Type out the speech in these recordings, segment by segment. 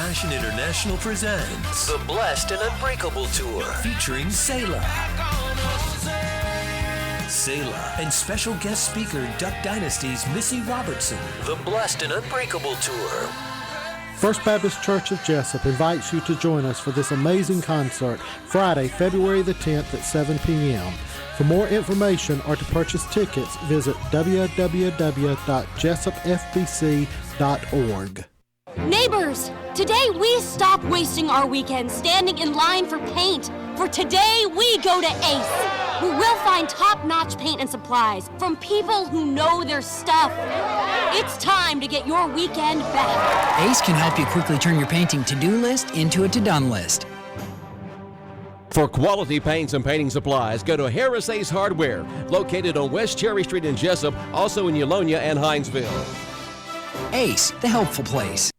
Fashion International presents The Blessed and Unbreakable Tour, featuring Selah and special guest speaker Duck Dynasty's Missy Robertson. The Blessed and Unbreakable Tour. First Baptist Church of Jesup invites you to join us for this amazing concert Friday, February the 10th at 7 p.m. For more information or to purchase tickets, visit www.jesupfbc.org. Neighbors, today we stop wasting our weekends standing in line for paint. For today, we go to Ace, where we'll find top-notch paint and supplies from people who know their stuff. It's time to get your weekend back. Ace can help you quickly turn your painting to-do list into a to-done list. For quality paints and painting supplies, go to Harris Ace Hardware, located on West Cherry Street in Jesup, also in Eulonia and Hinesville. Ace, the helpful place.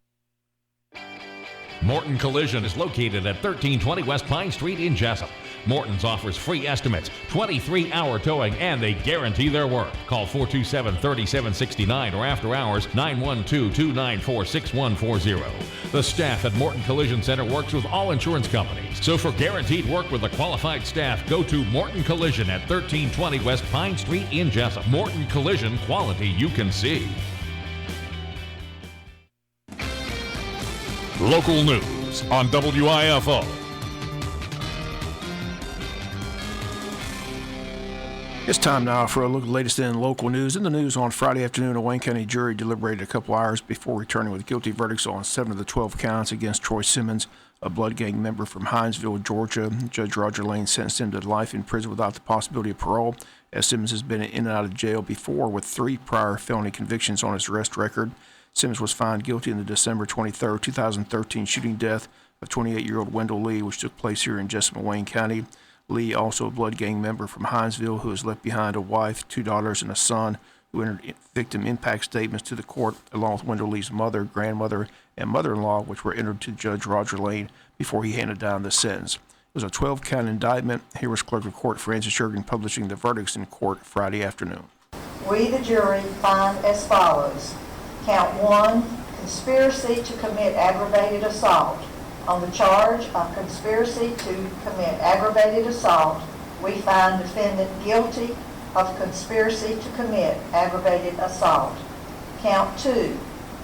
Morton Collision is located at 1320 West Pine Street in Jesup. Morton's offers free estimates, 23-hour towing, and they guarantee their work. Call 427-3769 or after hours 912-294-6140. The staff at Morton Collision Center works with all insurance companies. So for guaranteed work with a qualified staff, go to Morton Collision at 1320 West Pine Street in Jesup. Morton Collision, quality you can see. Local news on WIFO. It's time now for a look at the latest in local news. In the news on Friday afternoon, a Wayne County jury deliberated a couple hours before returning with guilty verdicts on 7 of the 12 counts against Troy Simmons, a blood gang member from Hinesville, Georgia. Judge Roger Lane sentenced him to life in prison without the possibility of parole, as Simmons has been in and out of jail before with 3 prior felony convictions on his arrest record. Simmons was found guilty in the December 23, 2013 shooting death of 28-year-old Wendell Lee, which took place here in Jesup, Wayne County. Lee, also a blood gang member from Hinesville, who has left behind a wife, 2 daughters, and a son, who entered victim impact statements to the court, along with Wendell Lee's mother, grandmother, and mother-in-law, which were entered to Judge Roger Lane before he handed down the sentence. It was a 12-count indictment. Here was Clerk of Court Francis Shergan publishing the verdicts in court Friday afternoon. We, the jury, find as follows. Count 1, conspiracy to commit aggravated assault. On the charge of conspiracy to commit aggravated assault, we find defendant guilty of conspiracy to commit aggravated assault. Count 2,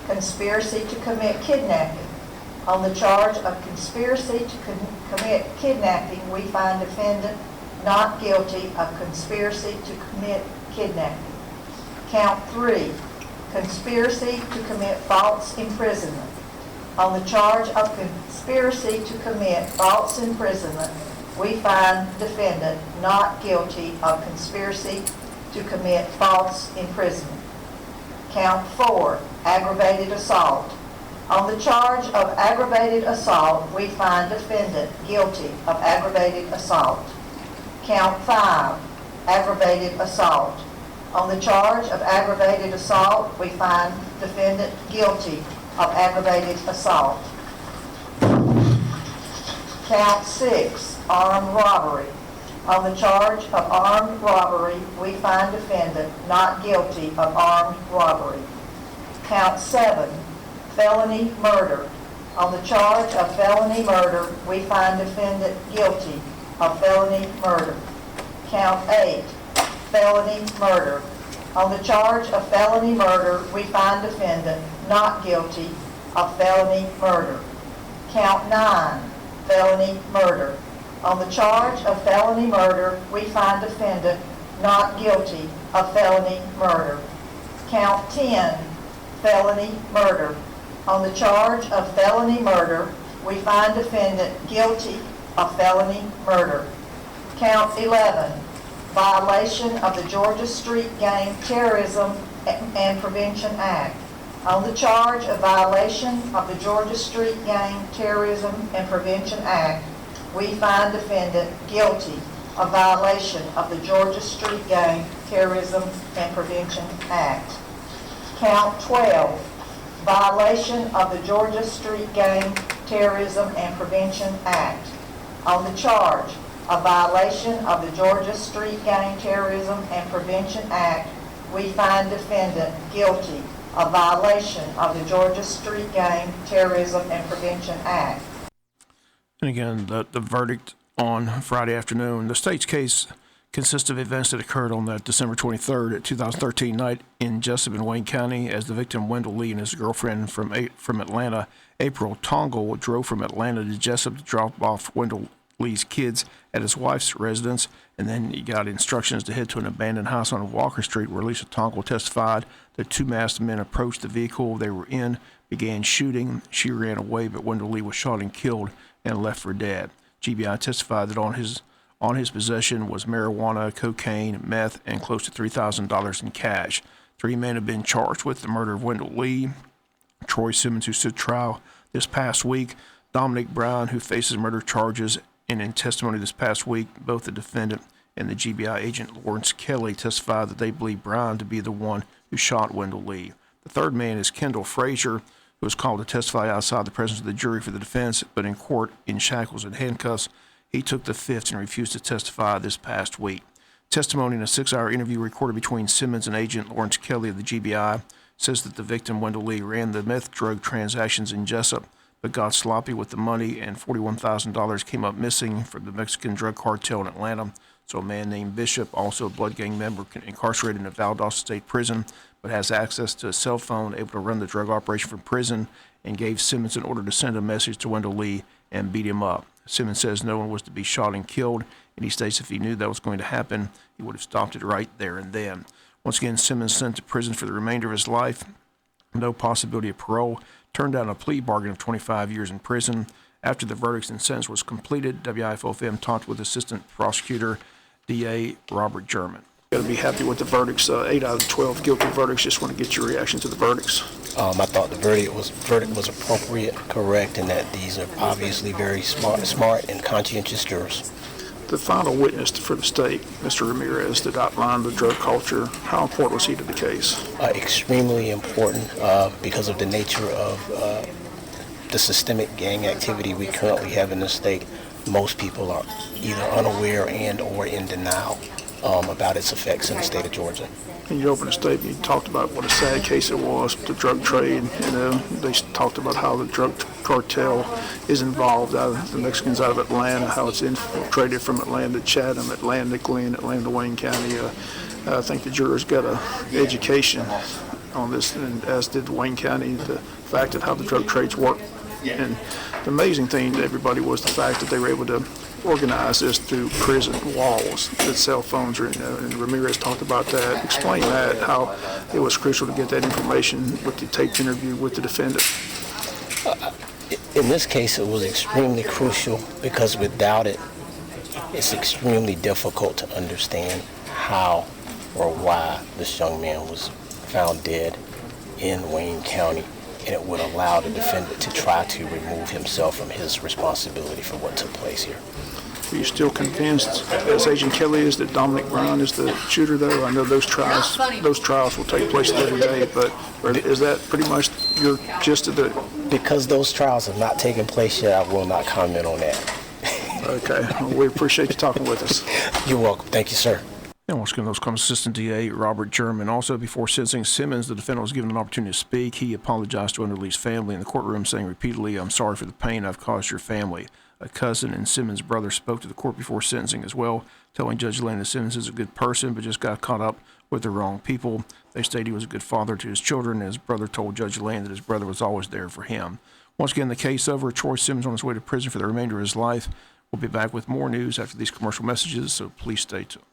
conspiracy to commit kidnapping. On the charge of conspiracy to commit kidnapping, we find defendant not guilty of conspiracy to commit kidnapping. Count 3, conspiracy to commit false imprisonment. On the charge of conspiracy to commit false imprisonment, we find defendant not guilty of conspiracy to commit false imprisonment. Count 4, aggravated assault. On the charge of aggravated assault, we find defendant guilty of aggravated assault. Count 5, aggravated assault. On the charge of aggravated assault, we find defendant guilty of aggravated assault. Count 6, armed robbery. On the charge of armed robbery, we find defendant not guilty of armed robbery. Count 7, felony murder. On the charge of felony murder, we find defendant guilty of felony murder. Count 8, felony murder. On the charge of felony murder, we find defendant not guilty of felony murder. Count 9, felony murder. On the charge of felony murder, we find defendant not guilty of felony murder. Count 10, felony murder. On the charge of felony murder, we find defendant guilty of felony murder. Count 11, violation of the Georgia Street Gang Terrorism and Prevention Act. On the charge of violation of the Georgia Street Gang Terrorism and Prevention Act, we find defendant guilty of violation of the Georgia Street Gang Terrorism and Prevention Act. Count 12, violation of the Georgia Street Gang Terrorism and Prevention Act. On the charge of violation of the Georgia Street Gang Terrorism and Prevention Act, we find defendant guilty a violation of the Georgia Street Gang Terrorism and Prevention Act. And again, the verdict on Friday afternoon. The state's case consists of events that occurred on that December 23rd, 2013 night in Jesup in Wayne County, as the victim, Wendell Lee, and his girlfriend from Atlanta, April Tongle, drove from Atlanta to Jesup to drop off Wendell Lee's kids at his wife's residence, and then he got instructions to head to an abandoned house on Walker Street, where Lisa Tongle testified that two masked men approached the vehicle they were in, began shooting. She ran away, but Wendell Lee was shot and killed and left for dead. GBI testified that on his possession was marijuana, cocaine, meth, and close to $3,000 in cash. 3 men have been charged with the murder of Wendell Lee. Troy Simmons, who stood trial this past week, Dominic Brown, who faces murder charges, and in testimony this past week, both the defendant and the GBI agent Lawrence Kelly testified that they believe Brown to be the one who shot Wendell Lee. The third man is Kendall Frazier, who was called to testify outside the presence of the jury for the defense, but in court in shackles and handcuffs. He took the fifth and refused to testify this past week. Testimony in a 6-hour interview recorded between Simmons and agent Lawrence Kelly of the GBI says that the victim, Wendell Lee, ran the meth drug transactions in Jesup, but got sloppy with the money, and $41,000 came up missing from the Mexican drug cartel in Atlanta. So a man named Bishop, also a blood gang member, incarcerated in a Valdosta State prison, but has access to a cell phone, able to run the drug operation from prison, and gave Simmons an order to send a message to Wendell Lee and beat him up. Simmons says no one was to be shot and killed, and he states if he knew that was going to happen, he would have stopped it right there and then. Once again, Simmons sent to prison for the remainder of his life. No possibility of parole. Turned down a plea bargain of 25 years in prison. After the verdicts and sentence was completed, WIFO-FM talked with Assistant Prosecutor DA Robert German. Got to be happy with the verdicts. 8 out of 12 guilty verdicts. Just want to get your reaction to the verdicts. I thought the verdict was appropriate, correct, and that these are obviously very smart and conscientious jurors. The final witness for the state, Mr. Ramirez, that outlined the drug culture, how important was he to the case? Extremely important because of the nature of the systemic gang activity we currently have in the state. Most people are either unaware and or in denial about its effects in the state of Georgia. In your opening statement, you talked about what a sad case it was, the drug trade. They talked about how the drug cartel is involved, the Mexicans out of Atlanta, how it's infiltrated from Atlanta to Chatham, Atlanta to Glenn, Atlanta to Wayne County. I think the jurors got an education on this, and as did Wayne County, the fact of how the drug trades work. And the amazing thing to everybody was the fact that they were able to organize this through prison walls, that cell phones are, and Ramirez talked about that. Explain that, how it was crucial to get that information with the taped interview with the defendant. In this case, it was extremely crucial because without it, it's extremely difficult to understand how or why this young man was found dead in Wayne County, and it would allow the defendant to try to remove himself from his responsibility for what took place here. Are you still convinced, as Agent Kelly is, that Dominic Brown is the shooter, though? I know those trials will take place every day, but is that pretty much your gist of it? Because those trials have not taken place yet, I will not comment on that. Okay. Well, we appreciate you talking with us. You're welcome. Thank you, sir. And once again, those come Assistant DA Robert German. Also, before sentencing Simmons, the defendant was given an opportunity to speak. He apologized to Wendell Lee's family in the courtroom, saying repeatedly, "I'm sorry for the pain I've caused your family." A cousin and Simmons' brother spoke to the court before sentencing as well, telling Judge Lane that Simmons is a good person, but just got caught up with the wrong people. They stated he was a good father to his children, and his brother told Judge Lane that his brother was always there for him. Once again, the case over. Troy Simmons on his way to prison for the remainder of his life. We'll be back with more news after these commercial messages, so please stay tuned.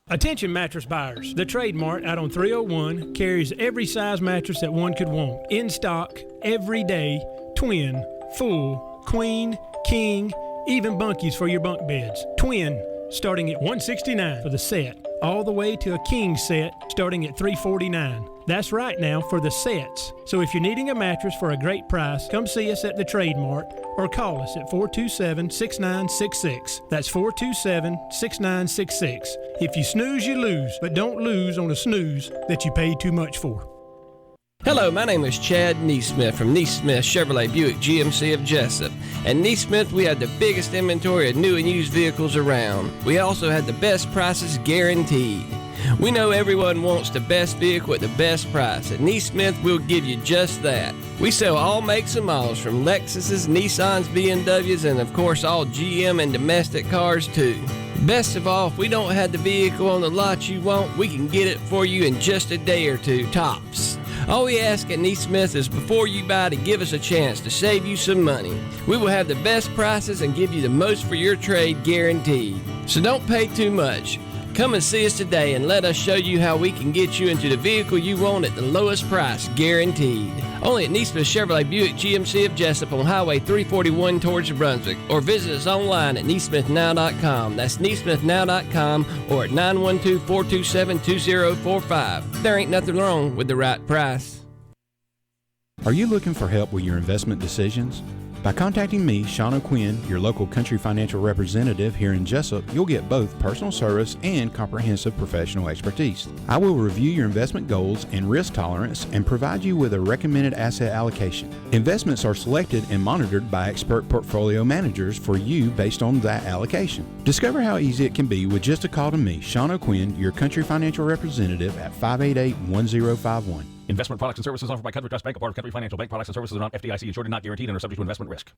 Attention mattress buyers. The Trade Mart out on 301 carries every size mattress that one could want. In stock, every day, twin, full, queen, king, even bunkies for your bunk beds. Twin, starting at $169 for the set, all the way to a king set starting at $349. That's right now for the sets. So if you're needing a mattress for a great price, come see us at the Trade Mart or call us at 427-6966. That's 427-6966. If you snooze, you lose, but don't lose on a snooze that you paid too much for. Hello, my name is Chad Neesmith from Neesmith Chevrolet Buick GMC of Jesup. At Neesmith, we have the biggest inventory of new and used vehicles around. We also have the best prices guaranteed. We know everyone wants the best vehicle at the best price. At Neesmith, we'll give you just that. We sell all makes and models from Lexuses, Nissans, BMWs, and of course all GM and domestic cars too. Best of all, if we don't have the vehicle on the lot you want, we can get it for you in just a day or two, tops. All we ask at Neesmith is before you buy to give us a chance to save you some money. We will have the best prices and give you the most for your trade guaranteed. So don't pay too much. Come and see us today and let us show you how we can get you into the vehicle you want at the lowest price guaranteed. Only at Neesmith Chevrolet Buick GMC of Jesup on Highway 341 towards Brunswick, or visit us online at neesmithnow.com. That's neesmithnow.com, or at 912-427-2045. There ain't nothing wrong with the right price. Are you looking for help with your investment decisions? By contacting me, Sean O'Quinn, your local country financial representative here in Jesup, you'll get both personal service and comprehensive professional expertise. I will review your investment goals and risk tolerance and provide you with a recommended asset allocation. Investments are selected and monitored by expert portfolio managers for you based on that allocation. Discover how easy it can be with just a call to me, Sean O'Quinn, your country financial representative at 588-1051. Investment products and services offered by Country Trust Bank, a part of Country Financial Bank. Products and services are not FDIC insured and not guaranteed and are subject to investment risk.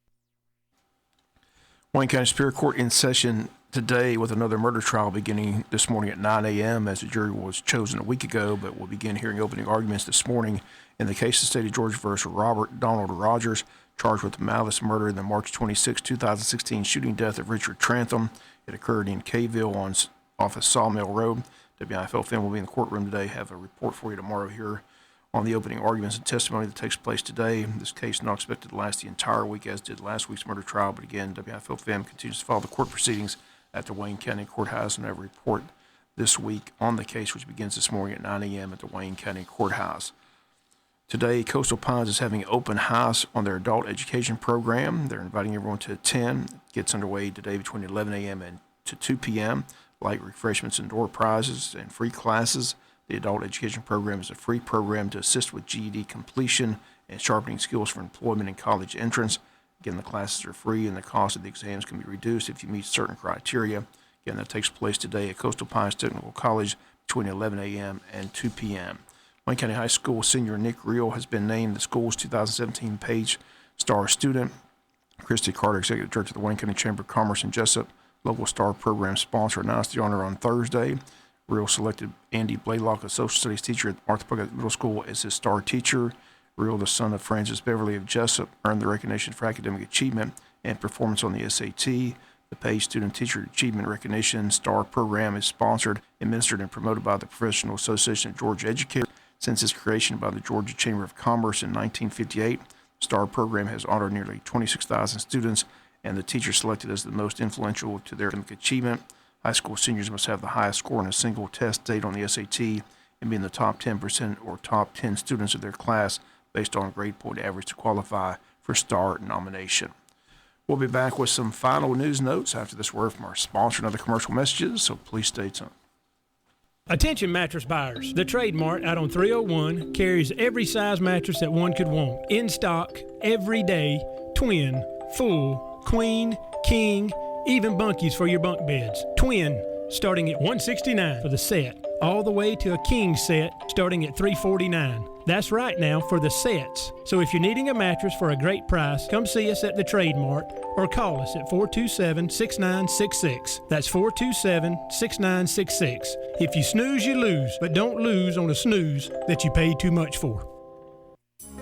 Wayne County Superior Court in session today with another murder trial beginning this morning at 9 a.m. as the jury was chosen a week ago, but will begin hearing opening arguments this morning in the case of State of Georgia versus Robert Donald Rogers, charged with malice murder in the March 26, 2016 shooting death of Richard Trantham. It occurred in Kayville off of Sawmill Road. WIFO film will be in the courtroom today. Have a report for you tomorrow here on the opening arguments and testimony that takes place today. This case is not expected to last the entire week, as did last week's murder trial. But again, WIFO-FM continues to follow the court proceedings at the Wayne County Courthouse, and I have a report this week on the case, which begins this morning at 9 a.m. at the Wayne County Courthouse. Today, Coastal Pines is having an open house on their adult education program. They're inviting everyone to attend. It gets underway today between 11 a.m. and to 2 p.m. Light refreshments and door prizes and free classes. The adult education program is a free program to assist with GED completion and sharpening skills for employment and college entrance. Again, the classes are free and the cost of the exams can be reduced if you meet certain criteria. Again, that takes place today at Coastal Pines Technical College between 11 a.m. and 2 p.m. Wayne County High School senior Nick Reel has been named the school's 2017 Page Star student. Christy Carter, Executive Director of the Wayne County Chamber of Commerce in Jesup, local STAR program sponsor, announced the honor on Thursday. Reel selected Andy Blaylock, a social studies teacher at Martha Puckett Middle School, as his STAR teacher. Reel, the son of Francis Beverly of Jesup, earned the recognition for academic achievement and performance on the SAT. The Page Student Teacher Achievement Recognition STAR program is sponsored, administered, and promoted by the Professional Association of Georgia Educators. Since its creation by the Georgia Chamber of Commerce in 1958, the STAR program has honored nearly 26,000 students, and the teacher selected as the most influential to their academic achievement. High school seniors must have the highest score in a single test date on the SAT and be in the top 10% or top 10 students of their class based on grade point average to qualify for STAR nomination. We'll be back with some final news notes after this word from our sponsor and other commercial messages, so please stay tuned. Attention mattress buyers. The Trade Mart out on 301 carries every size mattress that one could want. In stock, every day, twin, full, queen, king, even bunkies for your bunk beds. Twin, starting at $169 for the set, all the way to a king set starting at $349. That's right now for the sets. So if you're needing a mattress for a great price, come see us at the Trade Mart or call us at 427-6966. That's 427-6966. If you snooze, you lose, but don't lose on a snooze that you paid too much for.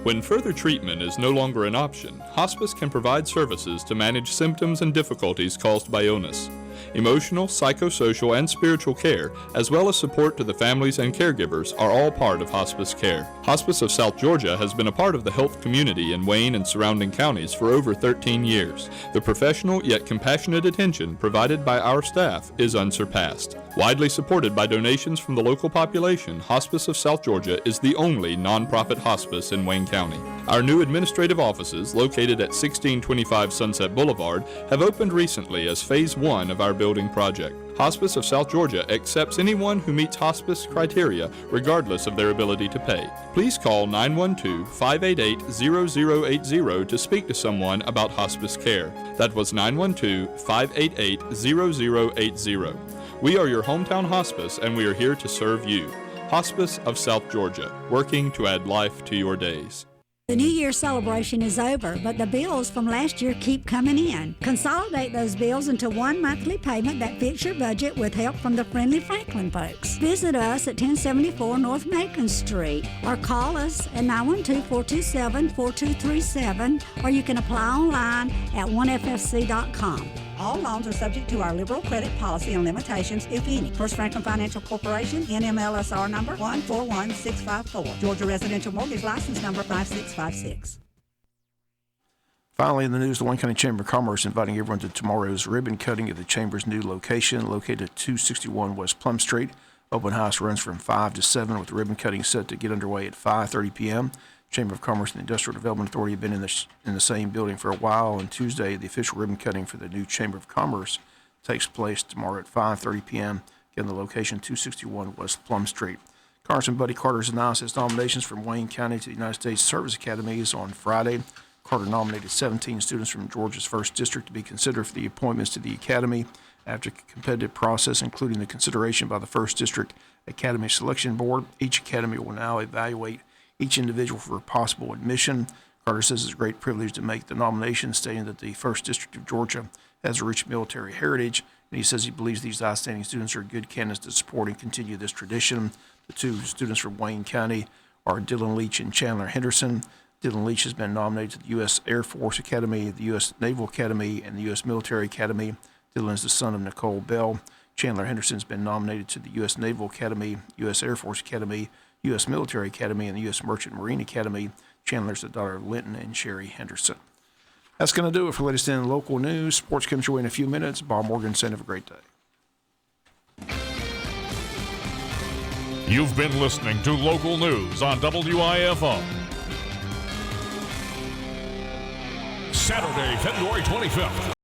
When further treatment is no longer an option, hospice can provide services to manage symptoms and difficulties caused by illness. Emotional, psychosocial, and spiritual care, as well as support to the families and caregivers, are all part of hospice care. Hospice of South Georgia has been a part of the health community in Wayne and surrounding counties for over 13 years. The professional yet compassionate attention provided by our staff is unsurpassed. Widely supported by donations from the local population, Hospice of South Georgia is the only nonprofit hospice in Wayne County. Our new administrative offices, located at 1625 Sunset Boulevard, have opened recently as Phase 1 of our building project. Hospice of South Georgia accepts anyone who meets hospice criteria, regardless of their ability to pay. Please call 912-588-0080 to speak to someone about hospice care. That was 912-588-0080. We are your hometown hospice, and we are here to serve you. Hospice of South Georgia, working to add life to your days. The New Year celebration is over, but the bills from last year keep coming in. Consolidate those bills into one monthly payment that fits your budget with help from the friendly Franklin folks. Visit us at 1074 North Macon Street or call us at 912-427-4237, or you can apply online at onefsc.com. All loans are subject to our liberal credit policy and limitations, if any. First Franklin Financial Corporation, NMLSR number 141654. Georgia Residential Mortgage License number 5656. Finally, in the news, the Wayne County Chamber of Commerce inviting everyone to tomorrow's ribbon cutting at the Chamber's new location, located at 261 West Plum Street. Open house runs from 5 to 7, with the ribbon cutting set to get underway at 5:30 p.m. Chamber of Commerce and the Industrial Development Authority have been in the same building for a while. On Tuesday, the official ribbon cutting for the new Chamber of Commerce takes place tomorrow at 5:30 p.m. Again, the location 261 West Plum Street. Congressman Buddy Carter has announced his nominations from Wayne County to the United States Service Academies on Friday. Carter nominated 17 students from Georgia's 1st District to be considered for the appointments to the Academy. After a competitive process, including the consideration by the 1st District Academy Selection Board, each academy will now evaluate each individual for possible admission. Carter says it's a great privilege to make the nomination, stating that the 1st District of Georgia has a rich military heritage, and he says he believes these outstanding students are good candidates to support and continue this tradition. The two students from Wayne County are Dylan Leach and Chandler Henderson. Dylan Leach has been nominated to the U.S. Air Force Academy, the U.S. Naval Academy, and the U.S. Military Academy. Dylan is the son of Nicole Bell. Chandler Henderson has been nominated to the U.S. Naval Academy, U.S. Air Force Academy, U.S. Military Academy, and the U.S. Merchant Marine Academy. Chandler's the daughter of Linton and Sherry Henderson. That's going to do it for latest in local news. Sports comes your way in a few minutes. Bob Morgan saying have a great day. You've been listening to local news on WIFO. Saturday, February 25th.